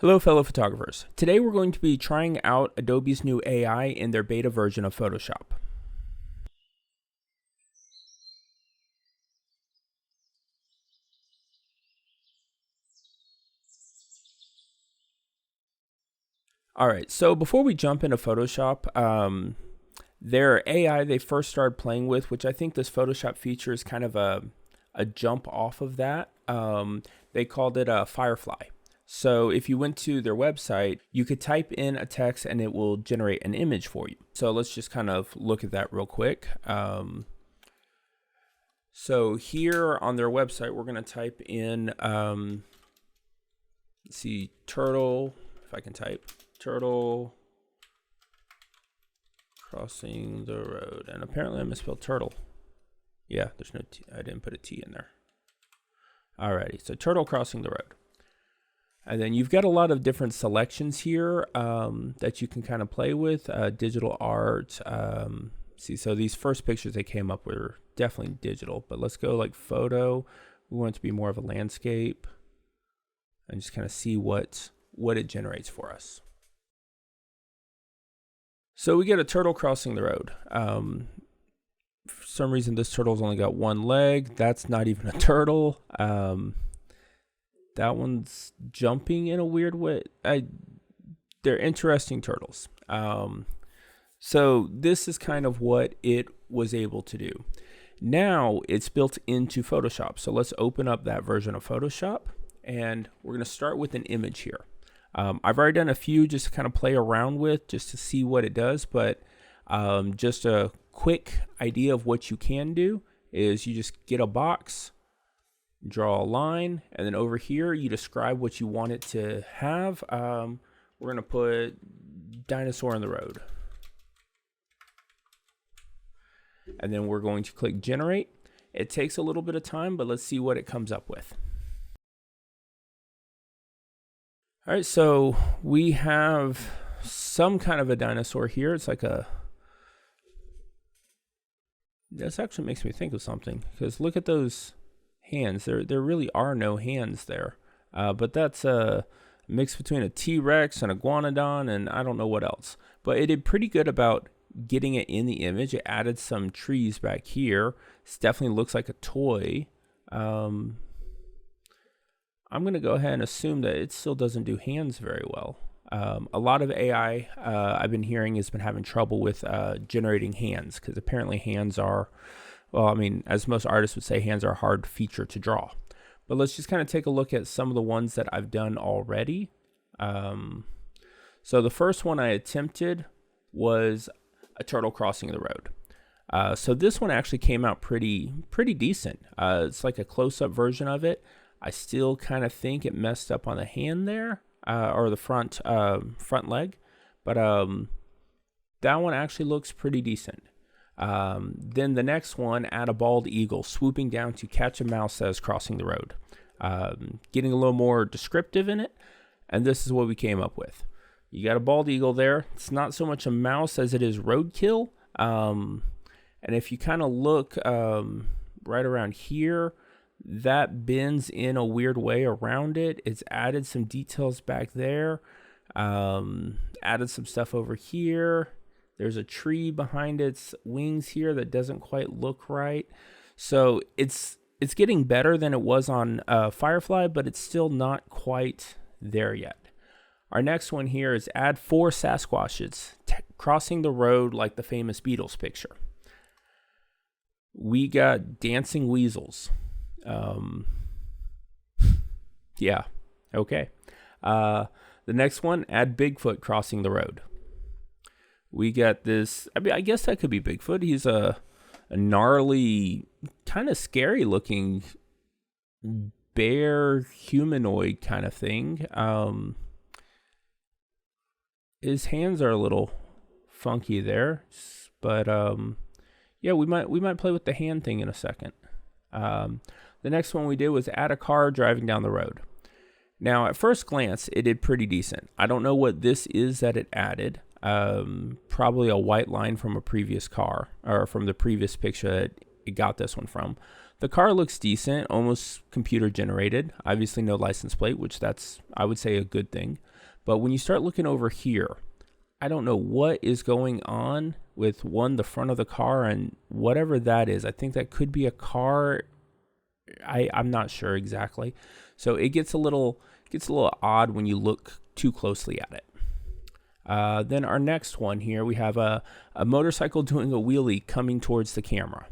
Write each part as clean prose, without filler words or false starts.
Hello fellow photographers. Today we're going to be trying out Adobe's new AI in their beta version of Photoshop. Alright, so before we jump into Photoshop, their AI they first started playing with, which I think this Photoshop feature is kind of a jump off of that, they called it Firefly. So if you went to their website, you could type in a text and it will generate an image for you. So let's just kind of look at that real quick. So here on their website, we're going to type in, let's see, turtle, if I can type, turtle crossing the road. And apparently I misspelled turtle. Yeah, there's no T, I didn't put a T in there. Alrighty, so turtle crossing the road. And then you've got a lot of different selections here that you can kind of play with. Digital art. See, so these first pictures they came up with were definitely digital, but let's go like photo. We want it to be more of a landscape and just kind of see what it generates for us. So we get a turtle crossing the road. For some reason, this turtle's only got one leg. That's not even a turtle. That one's jumping in a weird way. They're interesting turtles. So this is kind of what it was able to do. Now it's built into Photoshop. So let's open up that version of Photoshop and we're going to start with an image here. I've already done a few just to kind of play around with just to see what it does, but just a quick idea of what you can do is you just get a box, draw a line, and then over here you describe what you want it to have. We're going to put dinosaur in the road. And then we're going to click generate. It takes a little bit of time, but let's see what it comes up with. All right, so we have some kind of a dinosaur here. It's like this actually makes me think of something, because look at those hands. There really are no hands there, but that's a mix between a T-Rex and a iguanodon and I don't know what else. But it did pretty good about getting it in the image. It added some trees back here. This definitely looks like a toy. I'm gonna go ahead and assume that it still doesn't do hands very well. A lot of AI I've been hearing has been having trouble with generating hands, because apparently hands are, well, I mean, as most artists would say, hands are a hard feature to draw. But let's just kind of take a look at some of the ones that I've done already. So the first one I attempted was a turtle crossing the road. So this one actually came out pretty decent. It's like a close-up version of it. I still kind of think it messed up on the hand there, or the front leg, but that one actually looks pretty decent. Then the next one, add a bald eagle swooping down to catch a mouse that is crossing the road. Getting a little more descriptive in it, and this is what we came up with. You got a bald eagle there. It's not so much a mouse as it is roadkill. And if you kind of look right around here, that bends in a weird way around it. It's added some details back there. Added some stuff over here. There's a tree behind its wings here that doesn't quite look right. So it's getting better than it was on Firefly, but it's still not quite there yet. Our next one here is add 4 Sasquatches crossing the road like the famous Beatles picture. We got dancing weasels. Yeah, okay. The next one, add Bigfoot crossing the road. We got this, I mean, I guess that could be Bigfoot. He's a gnarly, kind of scary looking bear humanoid kind of thing. His hands are a little funky there, but yeah, we might play with the hand thing in a second. The next one we did was add a car driving down the road. Now, at first glance, it did pretty decent. I don't know what this is that it added. Probably a white line from a previous car, or from the previous picture that it got this one from. The car looks decent, almost computer generated. Obviously no license plate, which that's, I would say, a good thing. But when you start looking over here, I don't know what is going on with the front of the car and whatever that is. I think that could be a car. I'm not sure exactly. So it gets a little odd when you look too closely at it. Then our next one here, we have a motorcycle doing a wheelie coming towards the camera.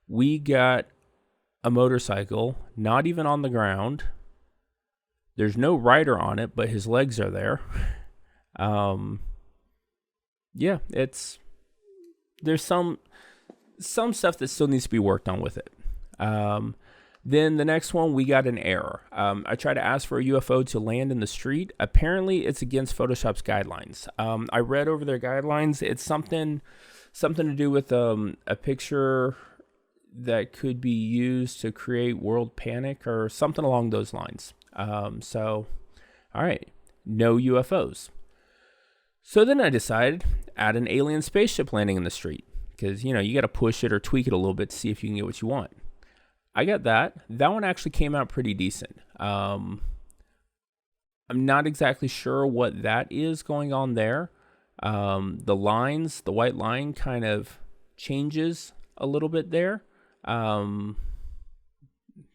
We got a motorcycle, not even on the ground. There's no rider on it, but his legs are there. Yeah, there's some stuff that still needs to be worked on with it. Then the next one, we got an error. I tried to ask for a UFO to land in the street. Apparently, it's against Photoshop's guidelines. I read over their guidelines. It's something to do with a picture that could be used to create world panic or something along those lines. So, all right, no UFOs. So then I decided, add an alien spaceship landing in the street. Because, you got to push it or tweak it a little bit to see if you can get what you want. I got that. That one actually came out pretty decent. I'm not exactly sure what that is going on there. The white line kind of changes a little bit there. I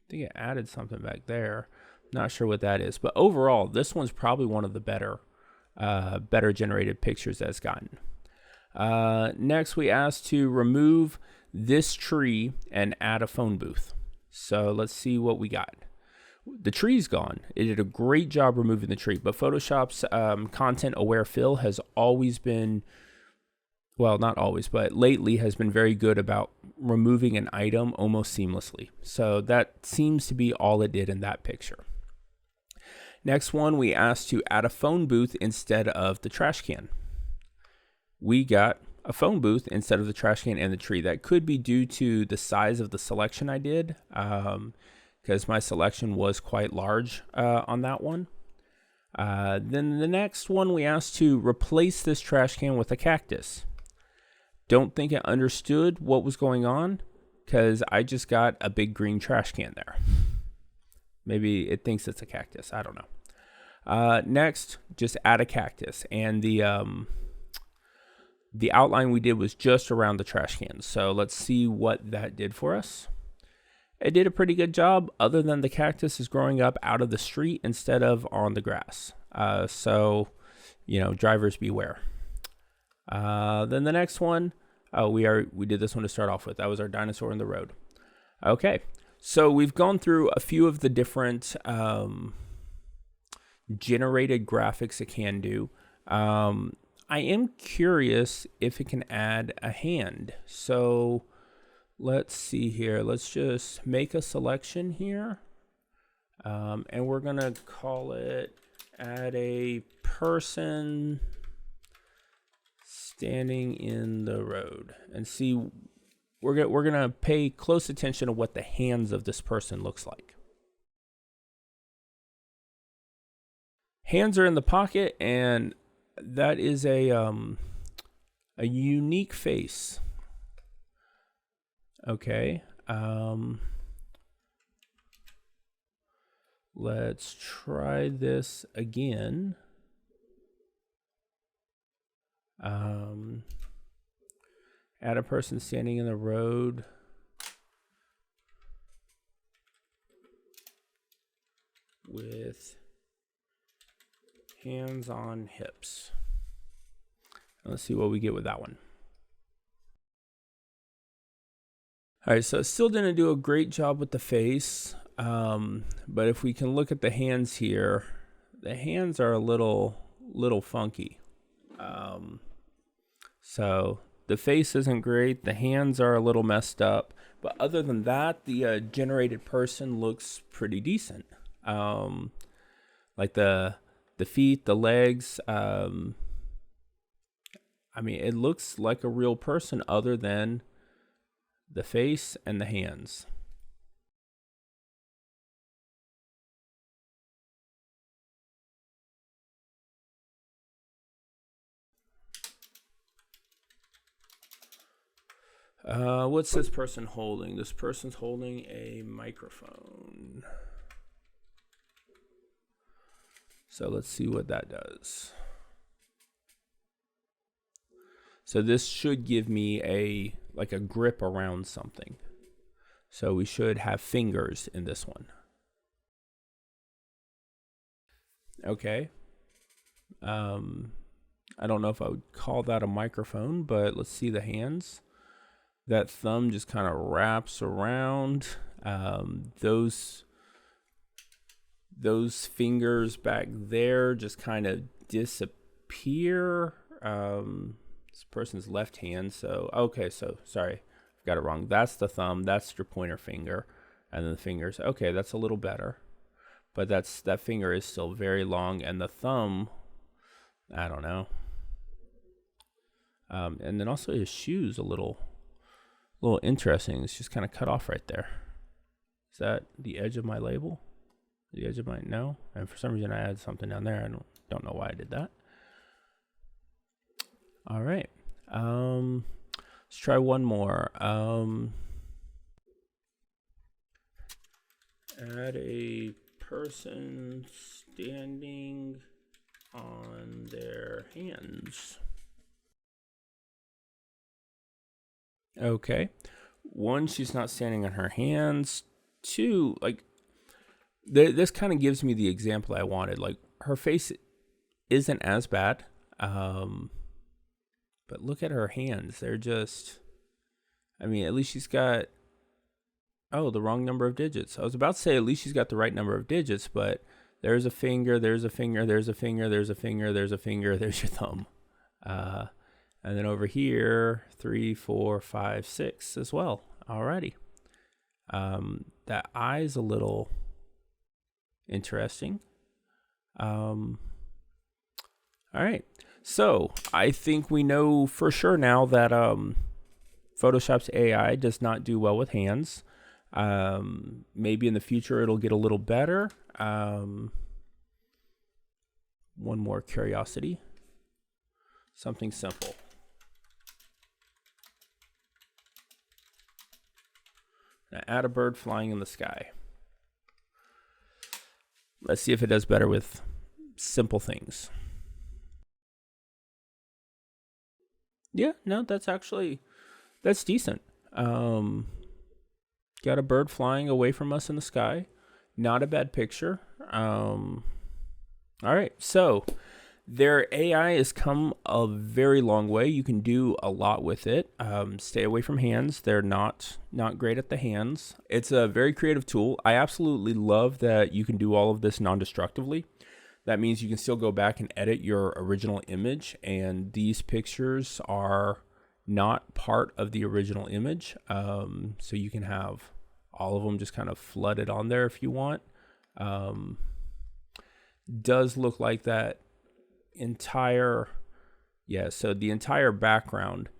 think it added something back there. Not sure what that is. But overall, this one's probably one of the better generated pictures that's gotten. Next, we asked to remove this tree and add a phone booth. So let's see what we got. The tree's gone. It did a great job removing the tree, but Photoshop's content-aware fill has always been, well, not always, but lately has been very good about removing an item almost seamlessly. So that seems to be all it did in that picture. Next one, we asked to add a phone booth instead of the trash can. We got a phone booth instead of the trash can and the tree. That could be due to the size of the selection I did, because my selection was quite large on that one. Then the next one, we asked to replace this trash can with a cactus. Don't think it understood what was going on, because I just got a big green trash can there. Maybe it thinks it's a cactus. I don't know. Next, just add a cactus. And the outline we did was just around the trash can. So let's see what that did for us. It did a pretty good job, other than the cactus is growing up out of the street instead of on the grass. So, drivers beware. Then the next one, we did this one to start off with. That was our dinosaur in the road. Okay, so we've gone through a few of the different generated graphics it can do. I am curious if it can add a hand. So let's see here. Let's just make a selection here. And we're going to call it add a person standing in the road. And see, we're going to pay close attention to what the hands of this person looks like. Hands are in the pocket, and that is a unique face. Okay. Let's try this again. Add a person standing in the road with hands on hips. Let's see what we get with that one. All right, so it still didn't do a great job with the face, but if we can look at the hands here, the hands are a little funky. So the face isn't great. The hands are a little messed up, but other than that, the generated person looks pretty decent. Like the feet, the legs. I mean, it looks like a real person other than the face and the hands. What's this person holding? This person's holding a microphone. So let's see what that does. So this should give me a grip around something. So we should have fingers in this one. Okay. I don't know if I would call that a microphone, but let's see the hands. That thumb just kind of wraps around. Those fingers back there just kind of disappear. This person's left hand. So, okay, so sorry, I got it wrong. That's the thumb. That's your pointer finger. And then the fingers. Okay, that's a little better. But that finger is still very long. And the thumb, I don't know. And then also his shoes a little interesting. It's just kind of cut off right there. Is that the edge of my label? The edge of my, no? And for some reason I added something down there. I don't know why I did that. All right. Let's try one more. Add a person standing on their hands. Okay. One, she's not standing on her hands. Two, like, this kind of gives me the example I wanted. Like, her face isn't as bad. But look at her hands. They're just, I mean, at least she's got, oh, the wrong number of digits. I was about to say at least she's got the right number of digits, but there's a finger, there's a finger, there's a finger, there's a finger, there's a finger, there's your thumb. And then over here, 3, 4, 5, 6 as well. Alrighty. That eye's a little interesting. All right. So I think we know for sure now that Photoshop's AI does not do well with hands. Maybe in the future it'll get a little better. One more curiosity. Something simple. Now add a bird flying in the sky. Let's see if it does better with simple things. Yeah, no, that's decent. Got a bird flying away from us in the sky. Not a bad picture. All right, so their AI has come a very long way. You can do a lot with it. Stay away from hands. They're not great at the hands. It's a very creative tool. I absolutely love that you can do all of this non-destructively. That means you can still go back and edit your original image, and these pictures are not part of the original image. So you can have all of them just kind of flooded on there if you want. Does look like that entire, so the entire background,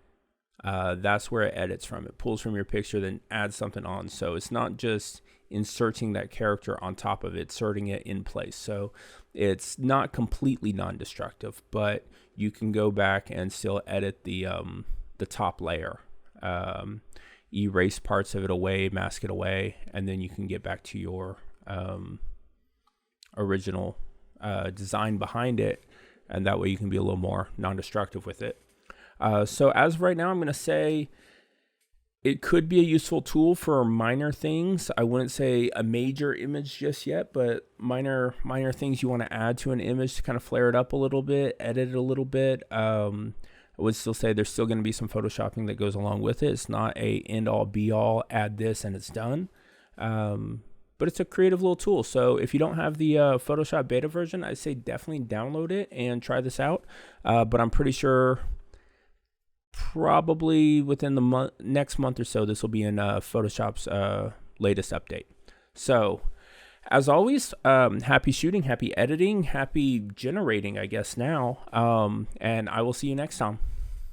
that's where it edits from. It pulls from your picture, then adds something on. So it's not just inserting that character on top of it, inserting it in place. So it's not completely non-destructive, but you can go back and still edit the top layer, erase parts of it away, mask it away, and then you can get back to your original design behind it, and that way you can be a little more non-destructive with it. So as of right now, I'm going to say it could be a useful tool for minor things. I wouldn't say a major image just yet, but minor things you want to add to an image to kind of flare it up a little bit, edit it a little bit. I would still say there's still going to be some photoshopping that goes along with it. It's not a end all be all, add this and it's done. But it's a creative little tool. So if you don't have the Photoshop beta version, I'd say definitely download it and try this out. But I'm pretty sure probably within the next month or so, this will be in Photoshop's latest update. So as always, happy shooting, happy editing, happy generating, I guess now. And I will see you next time.